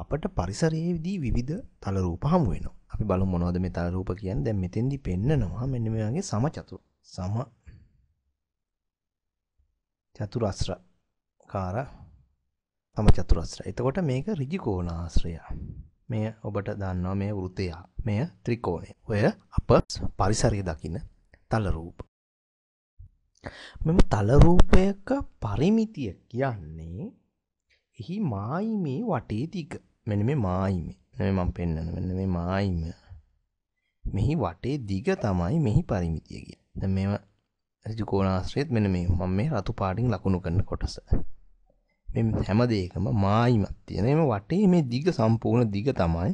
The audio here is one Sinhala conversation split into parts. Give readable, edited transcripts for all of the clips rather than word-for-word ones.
අපට පරිසරයේදී විවිධ තල රූප හමු වෙනවා. අපි බලමු මොනවද මේ තල රූප කියන්නේ. දැන් මෙතෙන්දි පෙන්නනවා මෙන්න මේ වගේ චතුරස්‍රකාර සමචතුරස්‍රය. එතකොට මේක ඍජු කෝණාශ්‍රය. මෙය ඔබට දන්නවා මේ වෘත්තය. මෙය ත්‍රිකෝණය. ඔය අප පරිසරයේ දකින්න තල රූප. මෙම තල රූපයක පරිමිතිය කියන්නේ එහි මායිමේ වටේ දිග. මෙන්න මේ මායිමේ. මම පෙන්නන මෙන්න මේ මායිම. මෙහි වටේ දිග තමයි මෙහි පරිමිතිය කියන්නේ. දැන් මේව ඍජු කෝණාශ්‍රයත් මෙන්න මේ මම මේ රතු පාටින් ලකුණු කරන කොටස. මේ හැම දෙයකම මායිමක් තියෙන. මේ වටේ මේ දිග සම්පූර්ණ දිග තමයි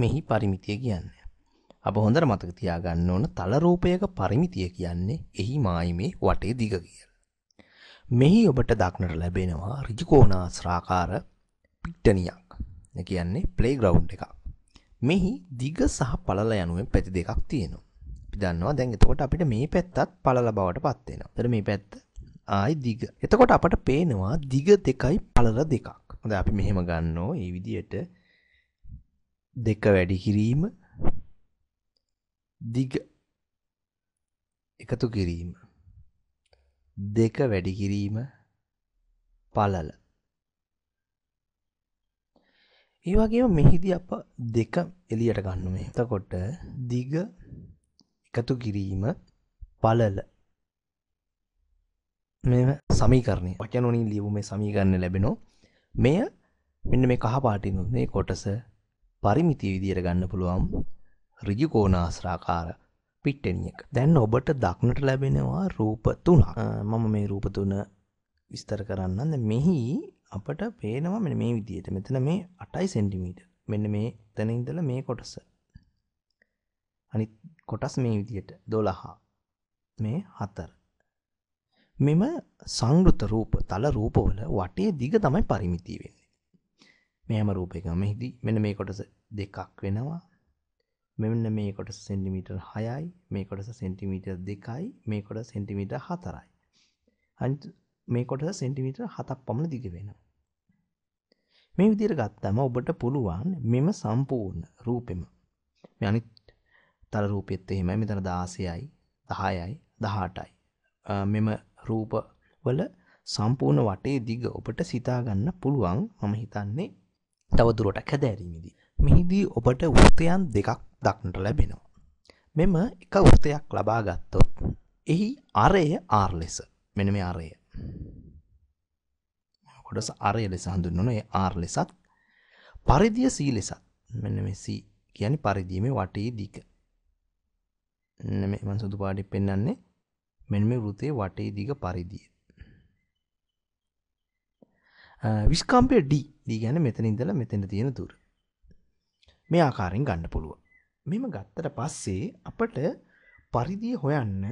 මෙහි පරිමිතිය කියන්නේ. අප හොඳට මතක තියාගන්න ඕන තල රූපයක පරිමිතිය කියන්නේ එහි මායිමේ වටේ දිග කියලා. මෙහි ඔබට දක්නට ලැබෙනවා ඍජු කෝණාශ්‍රාකාර පිට්ටනියක්. ඒ කියන්නේ ප්ලේග්‍රවුන්ඩ් එකක්. මෙහි දිග සහ පළල යනුවෙන් පැති දෙකක් තියෙනවා. අපි දන්නවා දැන් එතකොට අපිට මේ පැත්තත් පළල බවට පත් වෙනවා. එතකොට මේ පැත්ත ආයි දිග. එතකොට අපට පේනවා දිග දෙකයි පළල දෙකක්. හොඳයි අපි මෙහෙම ගන්නෝ මේ විදියට දෙක වැඩි කිරීම දිග එකතු කිරීම දෙක වැඩි කිරීම පළල. ඒ වගේම මෙහිදී අප දෙක එළියට ගන්න මේ. එතකොට දිග එකතු කිරීම පළල. මේ සමීකරණය වචන වලින් ලියපු මේ සමීකරණය ලැබෙනවා. මෙය මෙන්න මේ කහ පාටින් මේ කොටස පරිමිතිය විදියට ගන්න පුළුවන් ඍජු කෝණාශ්‍රාකාර පිට්ටනියක. දැන් ඔබට දක්නට ලැබෙනවා රූප තුනක්. මම මේ රූප තුන විස්තර කරන්නම්. දැන් මෙහි අපට පේනවා මෙන්න මේ විදියට. මෙතන මේ 8 සෙන්ටිමීටර්. මෙන්න මේ තැන ඉඳලා මේ කොටස. අනිත් කොටස් මේ විදියට 12. මේ 4. මෙම සංවෘත රූප තල රූපවල වටේ දිග තමයි පරිමිතිය වෙන්නේ. මේ හැම රූපයකම මෙහිදී මෙන්න මේ කොටස දෙකක් වෙනවා. මෙන්න මේ කොටස සෙන්ටිමීටර් 6යි, මේ කොටස සෙන්ටිමීටර් 2යි, මේ කොටස සෙන්ටිමීටර් 4යි. අනිත් මේ කොටස සෙන්ටිමීටර් 7ක් පමණ දිග වෙනවා. මේ විදිහට ගත්තම ඔබට පුළුවන් මෙම සම්පූර්ණ රූපෙම මේ අනිත් තල රූපෙත් එහෙමයි. මෙතන 16යි, 10යි, 18යි. මෙම රූප වල සම්පූර්ණ වටේ දිග ඔබට සිතා ගන්න පුළුවන්. මම හිතන්නේ තව දුරටත් හැදෑරීමේදී. මෙහිදී ඔබට වෘත්තයන් දෙකක් දක්නට ලැබෙනවා. මෙම එක වෘත්තයක් ලබා ගත්තොත් එහි අරය R ලෙස. මෙන්න මේ අරය. කොටස අරය ලෙස හඳුන්වන ඒ R ලෙසත් පරිධිය C ලෙසත්. මෙන්න මේ C කියන්නේ පරිධිය මේ වටේ දිග. මෙන්න මේ මම සුදු පාටින් පෙන්නන්නේ මෙන්න මේ වෘත්තයේ වටේ දිග පරිධිය. විස්කම්පය D. D කියන්නේ මෙතන ඉඳලා මෙතෙන්ට තියෙන දුර. මේ ආකාරයෙන් ගන්න පුළුවන්. මෙහෙම ගත්තට පස්සේ අපට පරිධිය හොයන්න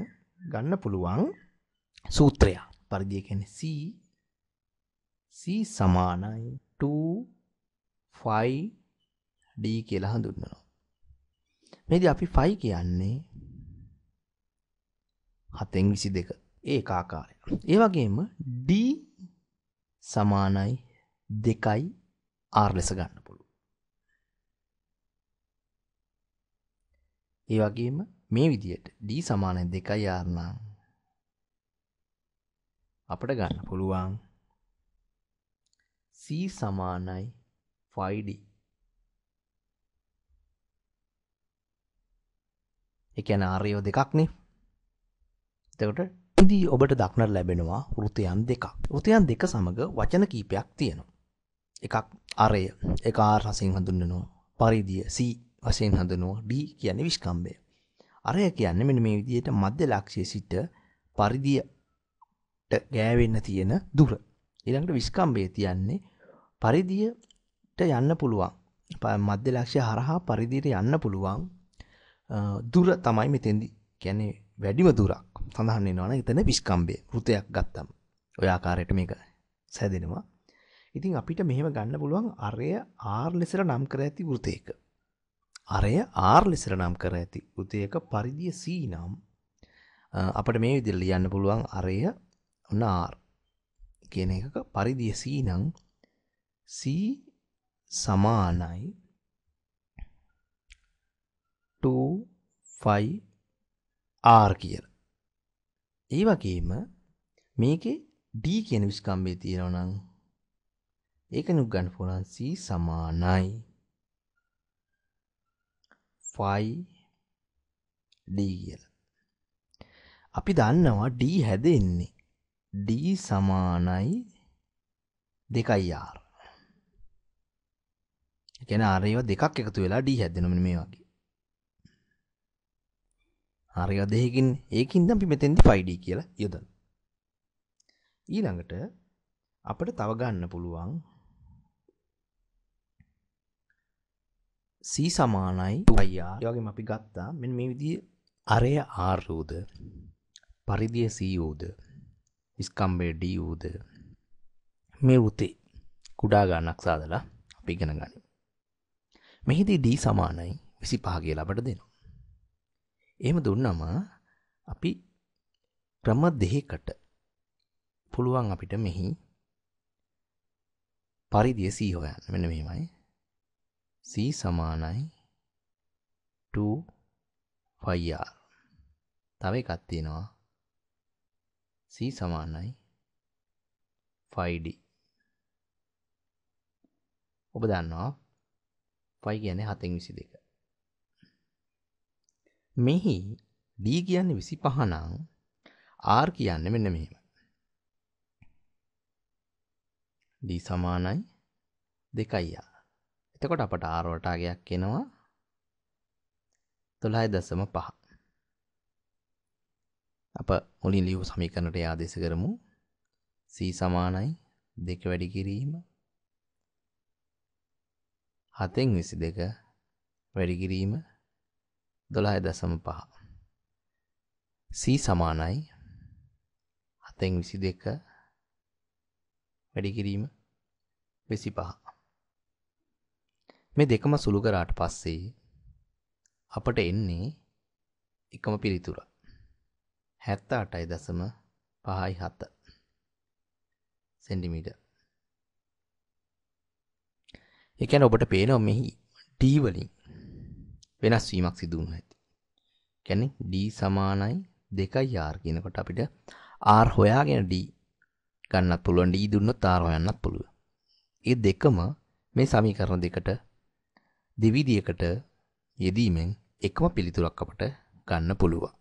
ගන්න පුළුවන් සූත්‍රය. පරිධිය කියන්නේ C සමානයි 2πd කියලා හඳුන්වනවා. මේදී අපි 5 කියන්නේ 7/22 ඒකාකාරය. ඒ වගේම D සමානයි 2r ලෙස ගන්න පුළුවන්. ඒ වගේම මේ විදියට D සමානයි 2r නම් අපිට ගන්න පුළුවන් C සමානයි 5d. ඒ කියන්නේ ආර්යෝ දෙකක් නේ. එතකොට ඉදී ඔබට දක්නට ලැබෙනවා වෘත්තයන් දෙකක්. වෘත්තයන් දෙක සමග වචන කීපයක් තියෙනවා. එකක් අරය, එක R වශයෙන් හඳුන්වනවා. පරිධිය C වශයෙන් හඳුන්වනවා. D කියන්නේ විස්කම්භය. අරය කියන්නේ මෙන්න මේ විදිහට මධ්‍ය ලක්ෂයේ සිට පරිධියට ගෑවෙන්න තියෙන දුර. ඊළඟට විස්කම්භය කියන්නේ පරිධියට යන්න පුළුවන්. මධ්‍ය ලක්ෂය හරහා පරිධියට යන්න පුළුවන් දුර තමයි මෙතෙන්දි කියන්නේ වැඩිම දුරක් සඳහන් වෙනවා නම් එතන විස්කම්භය වෘතයක් ගත්තම ඔය ආකාරයට මේක සැදෙනවා. ඉතින් අපිට මෙහෙම ගන්න පුළුවන් අරය R ලෙසට නම් කර ඇති වෘතයක. අරය R ලෙසට නම් කර ඇති වෘතයක පරිධිය C නම් අපිට මේ විදිහට ලියන්න පුළුවන් අරය ඔන්න R කියන එකක පරිධිය C නම් C සමානයි 2πr කියලා. ඒ වගේම මේකේ d කියන විස්කම්භය තියෙනවා නම් ඒක නුත් ගන්න පුළුවන් c සමානයි 5d කියලා. අපි දන්නවා d හැදෙන්නේ d සමානයි 2r. ඒ කියන්නේ r ඒවා දෙකක් එකතු වෙලා d හැදෙනවා මෙන්න මේ වගේ. r ඒවා දෙකකින් ඒකින්ද අපි මෙතෙන්දි 5d කියලා යොදනවා. ඊළඟට අපිට තව ගන්න පුළුවන් c සමානයි 2r. ඒ වගේම අපි ගත්තා මෙන්න මේ විදිහේ අරය r උද පරිධිය c උද විස්කම්භය d උද මේ උතේ කුඩා ගණනක් සාදලා අපි ඉගෙන ගනිමු. මෙහිදී d සමානයි 25 කියලා අපට දෙනවා. එහෙම දුන්නම අපි ක්‍රම දෙකකට පුළුවන් අපිට මෙහි පරිධිය c හොයන්න. මෙන්න මෙහෙමයි. c සමානයි 2πr. තව එකක් තියෙනවා. c සමානයි 5d. ඔබ දන්නවා 5 කියන්නේ 7න් 22. මෙහි d කියන්නේ 25 නම් r කියන්නේ මෙන්න මෙහෙම. d සමානයි 2r. එතකොට අපට r වලට අගයක් එනවා 12.5. අප මුලින් ලියපු සමීකරණයට ආදේශ කරමු. c සමානයි 2 වැඩි කිරීම 7න් 22 වැඩි කිරීම 12.5. c සමානයි 7න් 22 වැඩි කිරීම 25. මේ දෙකම සුළු කරාට පස්සේ අපට එන්නේ එකම පිළිතුර 78.57 සෙන්ටිමීටර්. ඒ කියන්නේ ඔබට පේනවා මෙහි d වලින් වෙනස් වීමක් සිදු වුණා ඇති. කියන්නේ d සමානයි 2r කියනකොට අපිට r හොයාගෙන d ගන්නත් පුළුවන්. d දුන්නොත් r හොයන්නත් පුළුවන්. මේ දෙකම මේ සමීකරණ දෙකට දෙවිදියකට යෙදීමෙන් එකම පිළිතුරක් අපට ගන්න පුළුවන්.